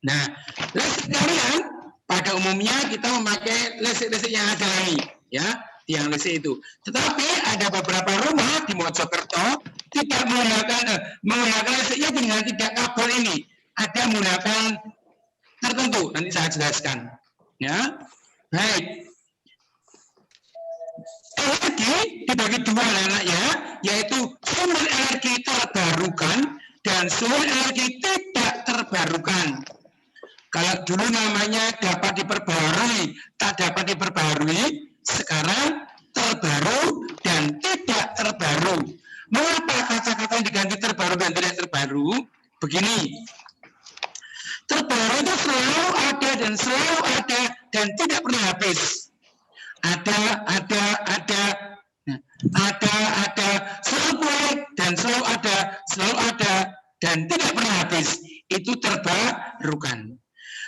Nah, listrik kalian pada umumnya kita memakai listrik-listrik yang ada ini, ya, tiang listrik itu. Tetapi ada beberapa rumah di Mojokerto tidak menggunakan listriknya dengan tidak kabel ini. Ada menggunakan tertentu. Nanti saya jelaskan. Ya, baik. Energi dibagi dua anak ya, yaitu sumber energi terbarukan dan sumber energi tidak terbarukan. Kalau dulu namanya dapat diperbarui, tak dapat diperbarui, sekarang terbaru dan tidak terbaru. Mengapa kata-kata yang diganti terbaru dan tidak terbaru? Begini, terbaru itu selalu ada dan tidak pernah habis. Ada, selalu boleh dan selalu ada dan tidak pernah habis. Itu terbarukan.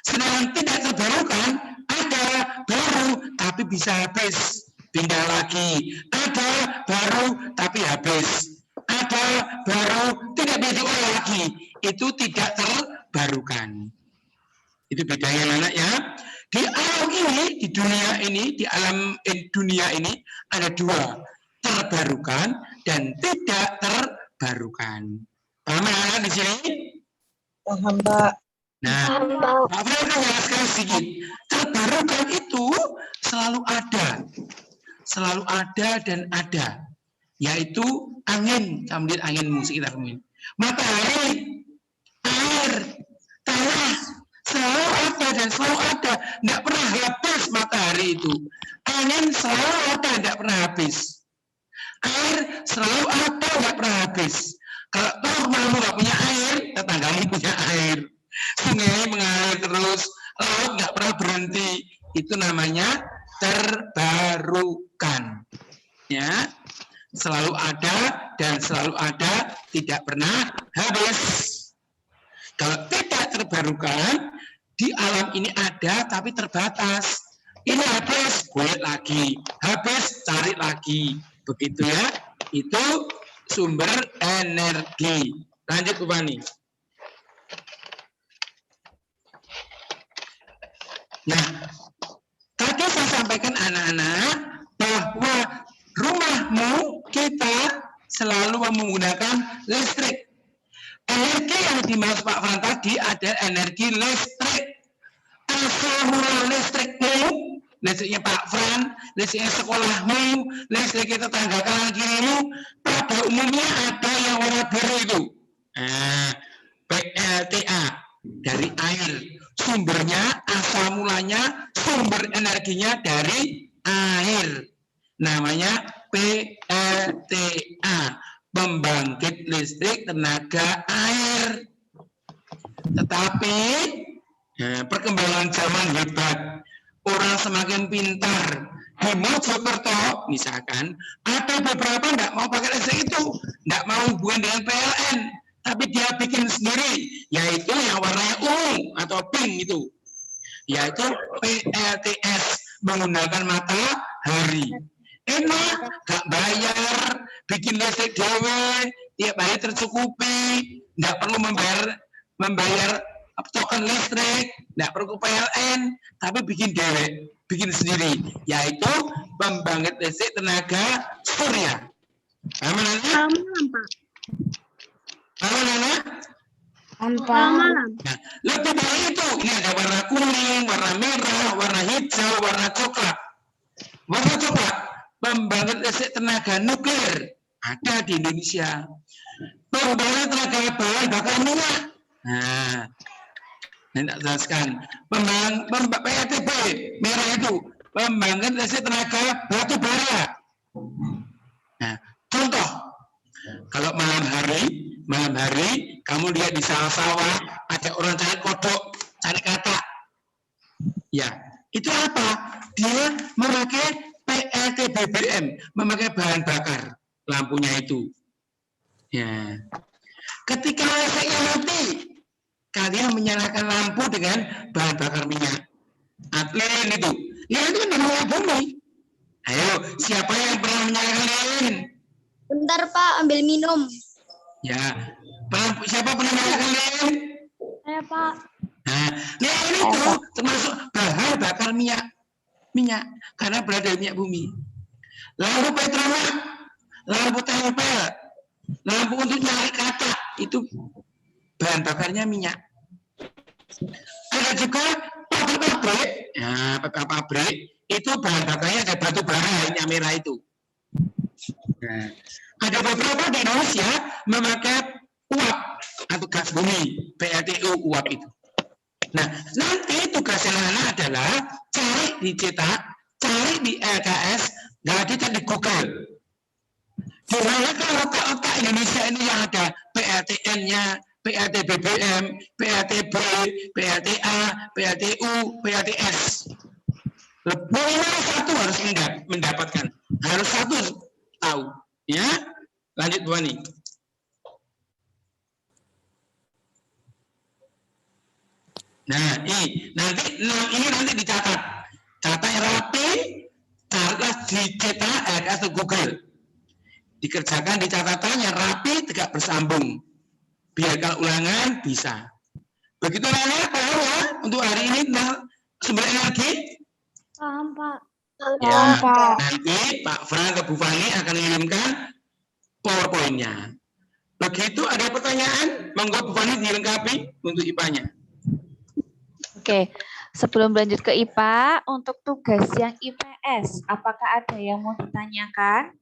Sedangkan tidak terbarukan, ada baru tapi bisa habis, pindah lagi. Ada baru tapi habis. Ada baru tidak bisa diolah lagi. Itu tidak terbarukan. Itu bedanya anak ya. Di alam ini, di alam dunia ini ada dua, terbarukan dan tidak terbarukan. Paham anak di sini? Paham, Pak. Nah, Pak Fred akan jelaskan sedikit. Terbarukan itu selalu ada dan ada, yaitu angin, sambil angin musik kita kemudian. Matahari, air, tanah, selalu ada dan selalu ada, tidak pernah habis matahari itu. Angin selalu ada, tidak pernah habis. Air selalu ada, tidak pernah habis. Kalau tahu kamu nggak punya air, tetanggamu punya air. Sungai mengalir terus, laut nggak pernah berhenti. Itu namanya terbarukan. Ya, selalu ada dan selalu ada, tidak pernah habis. Kalau tidak terbarukan, di alam ini ada tapi terbatas. Ini habis, boleh lagi. Habis, cari lagi. Begitu ya. Itu sumber energi. Lanjut Bu Fani. Nah, tadi saya sampaikan anak-anak bahwa rumahmu kita selalu menggunakan listrik. Energi yang dimaksud Pak Fran tadi ada energi listrik. Asal mula listrikmu, listriknya Pak Fran, listriknya sekolahmu, listriknya tetangga kanan kirimu, pada umumnya ada yang warna biru itu. PLTA dari air. Sumbernya, asal mulanya, sumber energinya dari air. Namanya PLTA. Pembangkit listrik tenaga air. Tetapi perkembangan zaman hebat, orang semakin pintar. Di Mojokerto misalkan ada beberapa tidak mau pakai listrik itu, tidak mau hubungan dengan PLN, tapi dia bikin sendiri, yaitu yang warnanya ungu atau pink itu, yaitu PLTS, menggunakan matahari. Enak, gak bayar, bikin listrik dewe, tiap hari tercukupi, nggak perlu membayar token listrik, nggak perlu PLN, tapi bikin dewe, bikin sendiri, yaitu pembangkit listrik tenaga surya. Paham anak? Paham anak? Malam. Nah, lebih dari itu, ini ada warna kuning, warna merah, warna hijau, warna coklat. Warna coklat, pembangkit listrik tenaga nuklir ada di Indonesia. Pembangkit tenaga bahan bakar minyak. Nah, ini tak jelaskan. PLTB merah itu pembangkit listrik tenaga batu bara. Nah, contoh, kalau malam hari kamu lihat di sawah-sawah ada orang cari kodok, cari katak. Ya, itu apa? Dia memakai PLT BBM, memakai bahan bakar lampunya itu. Ya. Ketika listriknya mati, kalian menyalakan lampu dengan bahan bakar minyak. Lilin itu. Lilin itu kan namanya bumi. Ayo, siapa yang pernah menyalakan lilin? Bentar Pak, ambil minum. Ya. Siapa pernah menyalakan lilin? Saya Pak. itu termasuk bahan bakar minyak karena berada di minyak bumi. Lampu petromak, lampu tempel, lampu untuk nyari kaca itu bahan bakarnya minyak. Ada juga pabrik, ya pabrik itu bahan bakarnya ada batu bara minyak merah itu. Nah, ada beberapa di Indonesia memakai uap atau gas bumi, PLTU uap itu. Nah, nanti tugas anak adalah cari dicetak, cari di LKS, nggak di Google. Dimana kalau otak Indonesia ini yang ada PLTN-nya, PLT BBM, PLTB, PLTA, PLTU, PLTS. Minimal satu harus mendapatkan, harus satu tahu. Ya, lanjut Bu Ani. Nah, ini nanti dicatat. Catat rapi, catatlah dicetak atau Google. Dikerjakan di catatan yang rapi, tegak bersambung. Biar kalau ulangan bisa. Begitu anak paham ya untuk hari ini sumber energi? Paham, Pak. Ya, nanti Pak Fran ke Bu Fani akan mengirimkan PowerPoint-nya. Begitu ada pertanyaan, monggo Bu Fani dilengkapi untuk IPA-nya. Oke, sebelum lanjut ke IPA, untuk tugas yang IPS, apakah ada yang mau ditanyakan?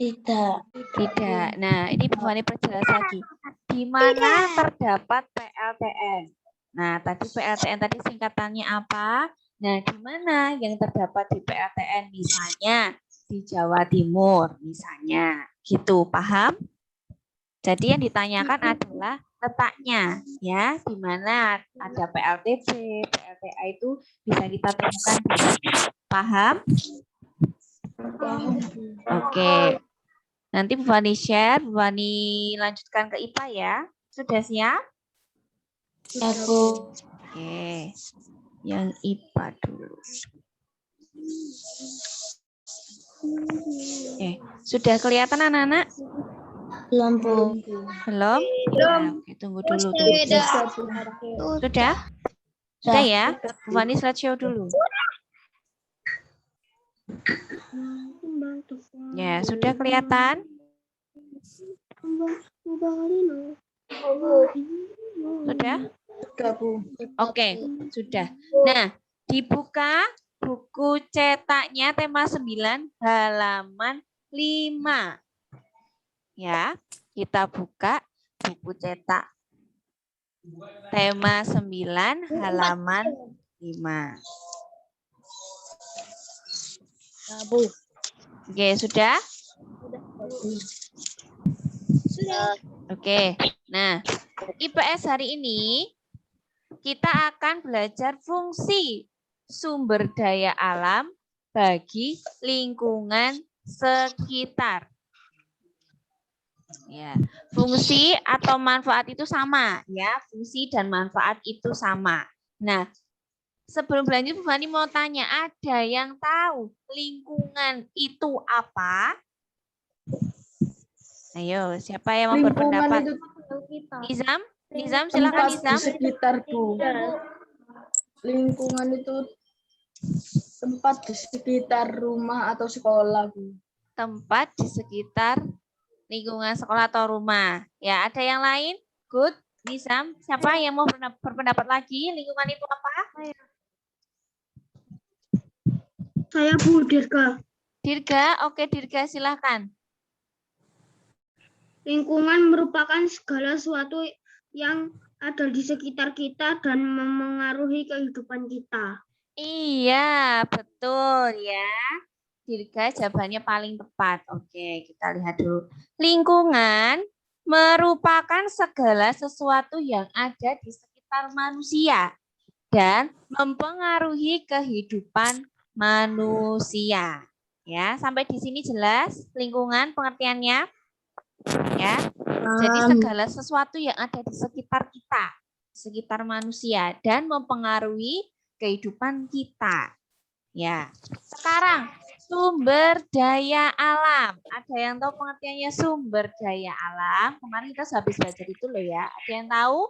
Tidak. Tidak. Nah, ini Bu Fani perjelas lagi. Di mana terdapat PLTN? Nah, tadi PLTN tadi singkatannya apa? Nah, di mana yang terdapat di PLTN? Misalnya di Jawa Timur, misalnya. Gitu, paham? Jadi yang ditanyakan adalah letaknya, ya, di mana ada PLTB, PLTA itu bisa kita temukan. Paham? Oke. Nanti Bu Fani share, Bu Fani lanjutkan ke IPA ya. Sudah siap? Aku. Oke. Yang IPA dulu. Oke. Sudah kelihatan anak-anak? Belum, Bu. Belum? Ya, oke, tunggu dulu. Sudah? Sudah ya? Bu Fani slideshow dulu. Ya, sudah kelihatan? Sudah? Sudah, Bu. Oke, sudah. Nah, dibuka buku cetaknya tema 9 halaman 5. Ya, kita buka buku cetak tema 9 halaman 5. Nah, Bu. Oke, sudah? Sudah. Oke. Nah, IPS hari ini kita akan belajar fungsi sumber daya alam bagi lingkungan sekitar. Ya, fungsi atau manfaat itu sama, ya. Fungsi dan manfaat itu sama. Nah, sebelum lanjut, Bu Fani mau tanya, ada yang tahu lingkungan itu apa? Ayo, siapa yang mau berpendapat? Nizam, silakan Nizam. Di sekitar, Bu. Lingkungan itu tempat di sekitar rumah atau sekolah, Bu. Tempat di sekitar lingkungan sekolah atau rumah. Ya, ada yang lain? Good. Nizam, siapa yang mau berpendapat lagi? Lingkungan itu apa? Saya Bu Dirga. Dirga, oke Dirga silahkan. Lingkungan merupakan segala sesuatu yang ada di sekitar kita dan memengaruhi kehidupan kita. Iya, betul ya. Dirga jawabannya paling tepat. Oke, kita lihat dulu. Lingkungan merupakan segala sesuatu yang ada di sekitar manusia dan mempengaruhi kehidupan manusia. Ya, sampai di sini jelas lingkungan pengertiannya? Ya. Jadi segala sesuatu yang ada di sekitar kita, sekitar manusia dan mempengaruhi kehidupan kita. Ya. Sekarang sumber daya alam. Ada yang tahu pengertiannya sumber daya alam? Kemarin kita habis belajar itu loh ya. Ada yang tahu?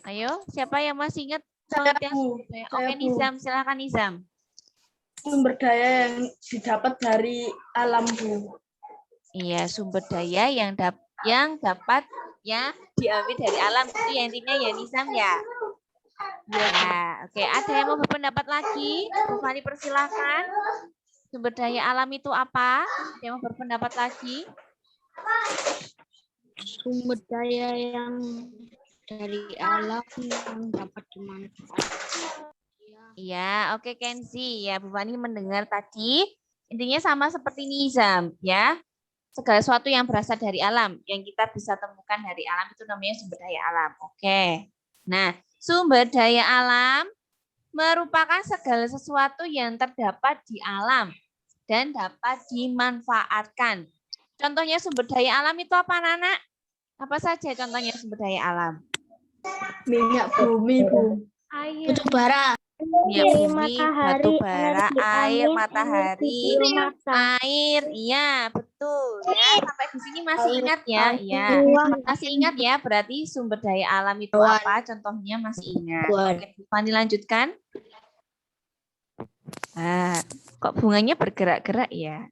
Ayo, siapa yang masih ingat? Saya, pengertian Bu. sumber daya? Oke, Saya, Bu. Nizam, silakan Nizam. Sumber daya yang didapat dari alam, Bu. Iya, sumber daya yang dapat ya diambil dari alam itu ya intinya ya Nizam ya. Ya, oke. Ada yang mau berpendapat lagi? Bu Fani persilahkan. Sumber daya alam itu apa? Ada yang mau berpendapat lagi? Sumber daya yang dari alam yang dapat dimanfaatkan. Iya, oke Kenzi. Ya, Bu Fani mendengar tadi. Intinya sama seperti Nizam, ya. Segala sesuatu yang berasal dari alam, yang kita bisa temukan dari alam itu namanya sumber daya alam. Oke. Nah, sumber daya alam merupakan segala sesuatu yang terdapat di alam dan dapat dimanfaatkan. Contohnya sumber daya alam itu apa, Nana? Apa saja contohnya sumber daya alam? Minyak bumi, Bu. Air, Batu bara. Minyak bumi, batu bara, air, matahari, air. Iya, betul. Ya, sampai di sini masih ingat ya? Iya. Masih ingat ya? Berarti sumber daya alam itu apa? Contohnya masih ingat. Oke, Bu Fani lanjutkan. Ah, kok bunganya bergerak-gerak ya?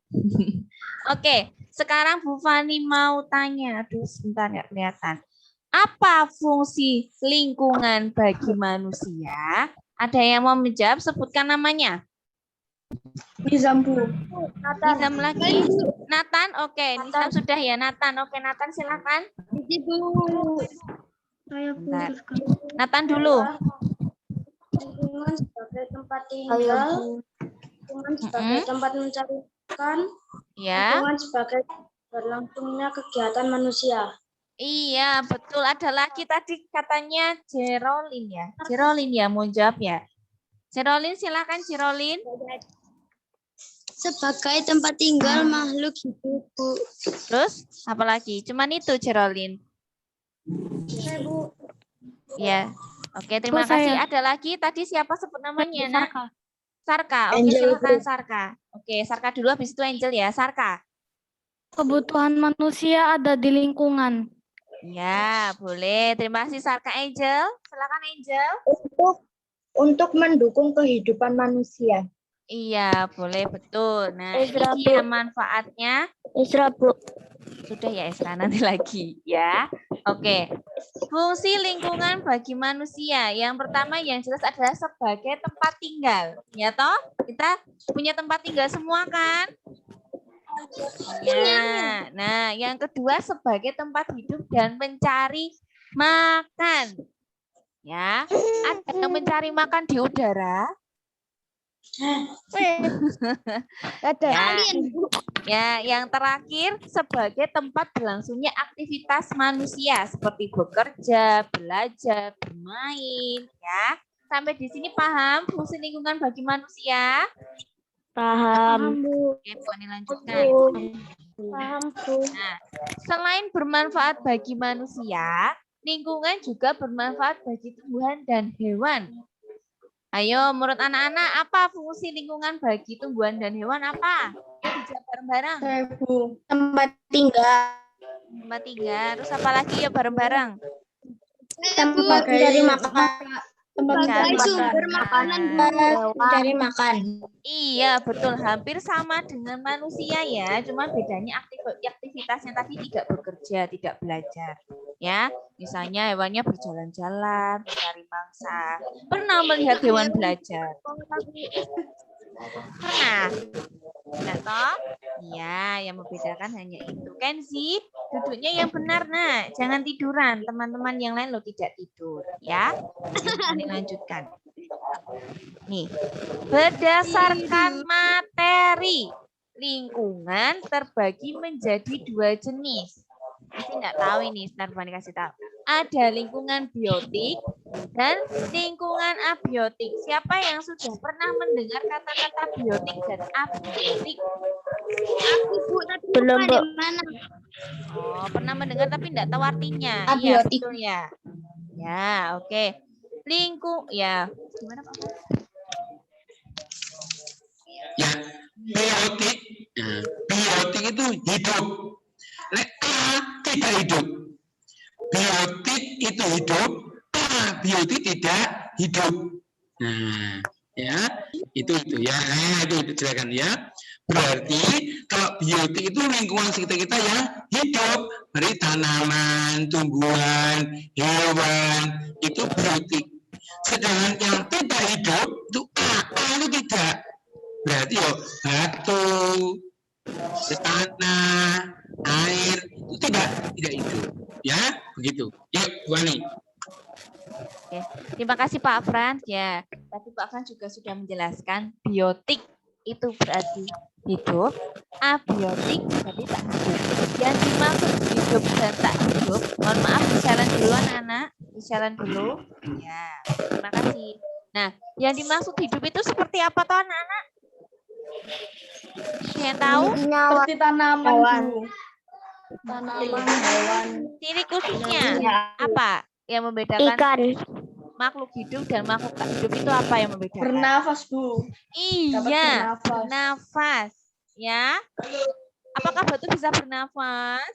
Oke, sekarang Bu Fani mau tanya. Aduh, sebentar nggak kelihatan. Apa fungsi lingkungan bagi manusia? Ada yang mau menjawab? Sebutkan namanya. Nizam, Bu. Nizam lagi. Nathan, oke. Nizam sudah ya, Nathan. Oke, Nathan silakan. saya Bentar. putuskan. Nathan dulu. Lingkungan sebagai tempat tinggal, lingkungan sebagai tempat mencari makan, Ya. lingkungan sebagai berlangsungnya kegiatan manusia. Iya, betul. Ada lagi tadi katanya Jerolin ya. Jerolin ya, mau jawab ya. Jerolin silakan Jerolin. Sebagai tempat tinggal makhluk hidup, Bu. Terus apa lagi? Cuman itu Jerolin. Ya. Oke, terima kasih. Ada lagi tadi siapa sebut namanya? Nak? Sarka. Oke, Angel, silakan Sarka. Oke, Sarka dulu habis itu Angel ya. Sarka. Kebutuhan manusia ada di lingkungan. Ya, boleh. Terima kasih Sarka. Angel. Silakan Angel. Untuk mendukung kehidupan manusia. Iya, boleh betul. Nah, Ezra, ini Bu. dia manfaatnya. Isra, Bu. Sudah ya Esra, nanti lagi ya. Oke. Fungsi lingkungan bagi manusia. Yang pertama yang jelas adalah sebagai tempat tinggal. Ya toh? Kita punya tempat tinggal semua kan? Ya. Nah, yang kedua sebagai tempat hidup dan mencari makan. Ya. Ada yang mencari makan di udara? Ada. Ya, yang terakhir sebagai tempat berlangsungnya aktivitas manusia seperti bekerja, belajar, bermain, ya. Sampai di sini paham fungsi lingkungan bagi manusia? Paham, Bu. Oke, Bu Ani lanjutkan. Paham, Bu. Nah, selain bermanfaat bagi manusia, lingkungan juga bermanfaat bagi tumbuhan dan hewan. Ayo, menurut anak-anak, apa fungsi lingkungan bagi tumbuhan dan hewan apa? Dijawab bareng-bareng. Saya, Bu. Tempat tinggal, Tempat tinggal. Terus apa lagi ya bareng-bareng? tempat mencari makan, Tempat Mencari sumber makanan, mencari makan. Iya, betul. Hampir sama dengan manusia ya. Cuma bedanya aktivitasnya tadi tidak bekerja, tidak belajar. Ya, misalnya hewannya berjalan-jalan, mencari mangsa. Pernah melihat hewan belajar? Pernah. Enggak toh? Iya, yang membedakan hanya itu. Kenzi, duduknya yang benar, nah. Jangan tiduran. Teman-teman yang lain lo tidak tidur, ya. Ini lanjutkan. Nih, berdasarkan materi, lingkungan terbagi menjadi 2 jenis. Pasti enggak tahu ini, sebentar Fani kasih tahu. Ada lingkungan biotik dan lingkungan abiotik. Siapa yang sudah pernah mendengar kata-kata biotik dan abiotik? Aku, Bu, tapi Belum, Bu. mana? Oh, pernah mendengar tapi enggak tahu artinya. Iya, Abiotik. betul ya. Ya, oke. Ya. Gimana Pak? Ya, biotik. Nah, biotik itu hidup. Lek A tidak hidup. Biotik itu hidup, A abiotik tidak hidup. Nah, ya, itu ya. Nah, itu silakan ya. Berarti kalau biotik itu lingkungan sekitar kita yang hidup, dari tanaman, tumbuhan, hewan, itu biotik. Sedangkan yang tidak hidup itu itu tidak. Berarti batu, tanah, air itu tidak hidup. Ya, begitu. Yuk, Bu Ani. Oke, terima kasih Pak Frans ya. Tadi Pak Frans juga sudah menjelaskan biotik itu berarti hidup, abiotik berarti tak hidup. Yang dimaksud hidup dan tak hidup, mohon maaf dijalan dulu anak-anak, dijalan dulu. Ya, terima kasih. Nah, yang dimaksud hidup itu seperti apa toh anak-anak? Yang tahu? Seperti tanaman, Bu. Tanaman, hewan. Ciri khususnya apa yang membedakan makhluk hidup dan makhluk tak hidup itu apa yang membedakan? Bernafas, Bu. Iya, Dapat bernafas. Ya. Apakah batu bisa bernafas?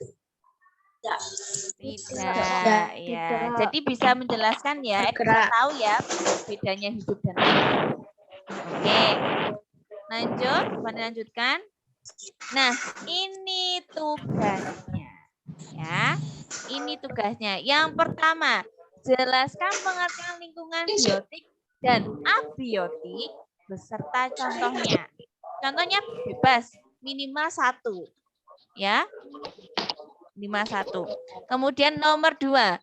Tidak. Ya. Jadi bisa menjelaskan ya, bisa tahu ya bedanya hidup dan mati. Oke. Lanjutkan. Nah, ini tugasnya. Ya. Ini tugasnya. Yang pertama, jelaskan pengertian lingkungan biotik dan abiotik beserta contohnya. Contohnya bebas, minimal 1. Ya. Minimal 1. Kemudian nomor 2,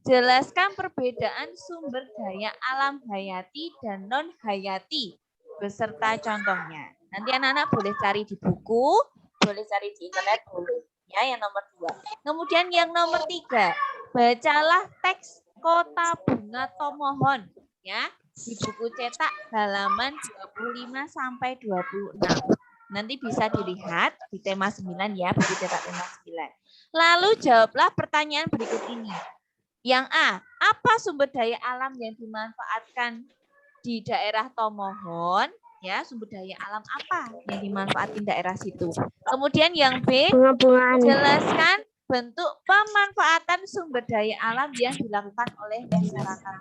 jelaskan perbedaan sumber daya alam hayati dan non hayati beserta contohnya. Nanti anak-anak boleh cari di buku, boleh cari di internet, boleh. Ya, yang nomor 2. Kemudian yang nomor 3, bacalah teks Kota Bunga Tomohon ya di buku cetak halaman 25 sampai 26. Nanti bisa dilihat di tema 9 ya, buku cetak tema 9. Lalu jawablah pertanyaan berikut ini. Yang A, apa sumber daya alam yang dimanfaatkan di daerah Tomohon? Ya, sumber daya alam apa yang dimanfaatkan daerah situ? Kemudian yang B, jelaskan bentuk pemanfaatan sumber daya alam yang dilakukan oleh masyarakat.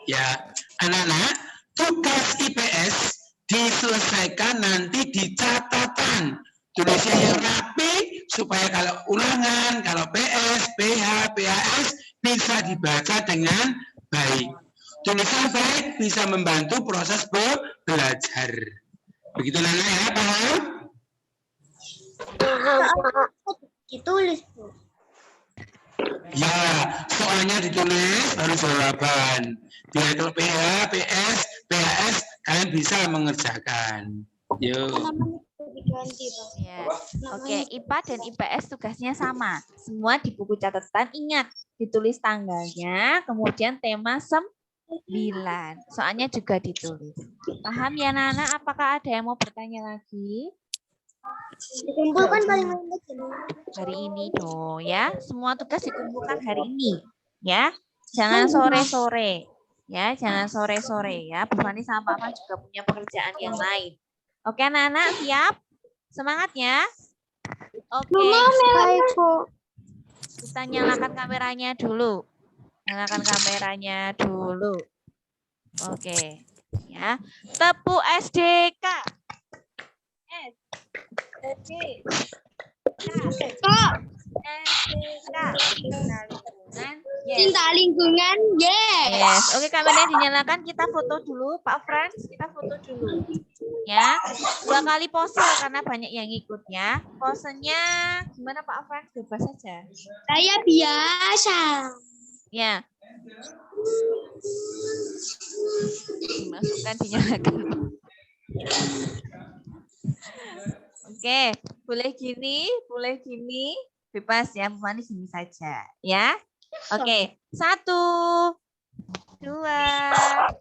Ya, anak-anak, tugas IPS diselesaikan nanti di catatan. Tulisnya yang rapi supaya kalau ulangan, kalau PS, PH, PHS bisa dibaca dengan baik. Tulisan baik bisa membantu proses belajar. Begitu anak-anak ya, paham? Ditulis, Bu. Ya, soalnya ditulis baru jawaban. Biar kalau PH, PS, PHS kalian bisa mengerjakan. Yuk. Ya. Oke, IPA dan IPS tugasnya sama. Semua di buku catatan, ingat ditulis tanggalnya, kemudian tema 9. Soalnya juga ditulis. Paham ya anak-anak? Apakah ada yang mau bertanya lagi? Dikumpulkan paling banyak Hari ini dong ya. Semua tugas dikumpulkan hari ini ya. Jangan sore-sore. Ya, jangan sore-sore ya. Bu Fani sama Pak Man juga punya pekerjaan yang lain. Oke anak-anak, siap? Semangatnya. Oke. Kita nyalakan kameranya dulu. Nyalakan kameranya dulu. Oke. Ya. Tepuk SDK. Cinta lingkungan, yes. Oke, kameranya dinyalakan. Kita foto dulu, Pak Frans. Kita foto dulu, ya. 2 kali pose karena banyak yang ikut ya. Posenya gimana Pak Frans? Bebas saja. Saya biasa. Ya. Dimasukkan, dinyalakan. Oke, boleh gini, bebas ya, Bu Fani gini saja, ya. Oke, 1, 2, 3.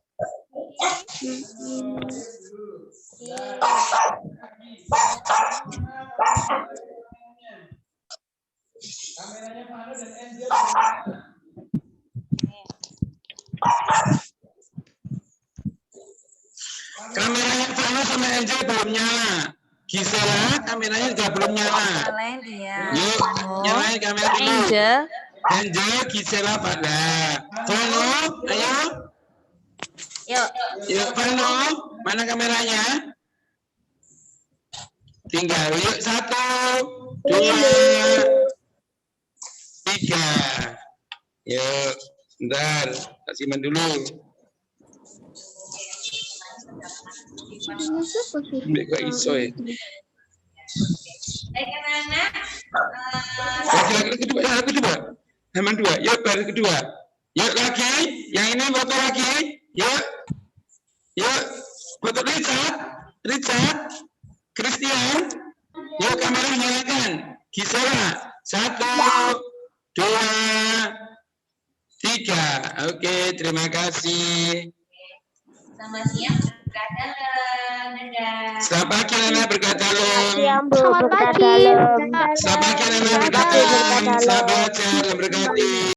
Kameranya Fano sama Angel belum nyala. Gisela kameranya juga belum nyala. Nyalain ya. Yuk, nyalain kamera dulu. Angel, Angel, Gisela, Fadla. Vano, ayo. Yuk. Yuk, Vano, mana kameranya? Tinggal, yuk 1, 2, 3. Yuk, bentar, kasih man dulu. Mbak kok iso ya? Baik anak-anak. Lagi kedua. Halaman 2. Yuk, baris kedua. Yuk lagi. Yang ini foto lagi. Yuk. Yuk. Foto Richard. Christian. Yuk kamera nyalakan. Gisela. 1, 2, 3. Oke, terima kasih. Selamat siang, berkah dalam. Dadah. Selamat pagi anak berkat dalam. Selamat pagi. Selamat pagi anak berkat dalam. Selamat belajar dan berkati.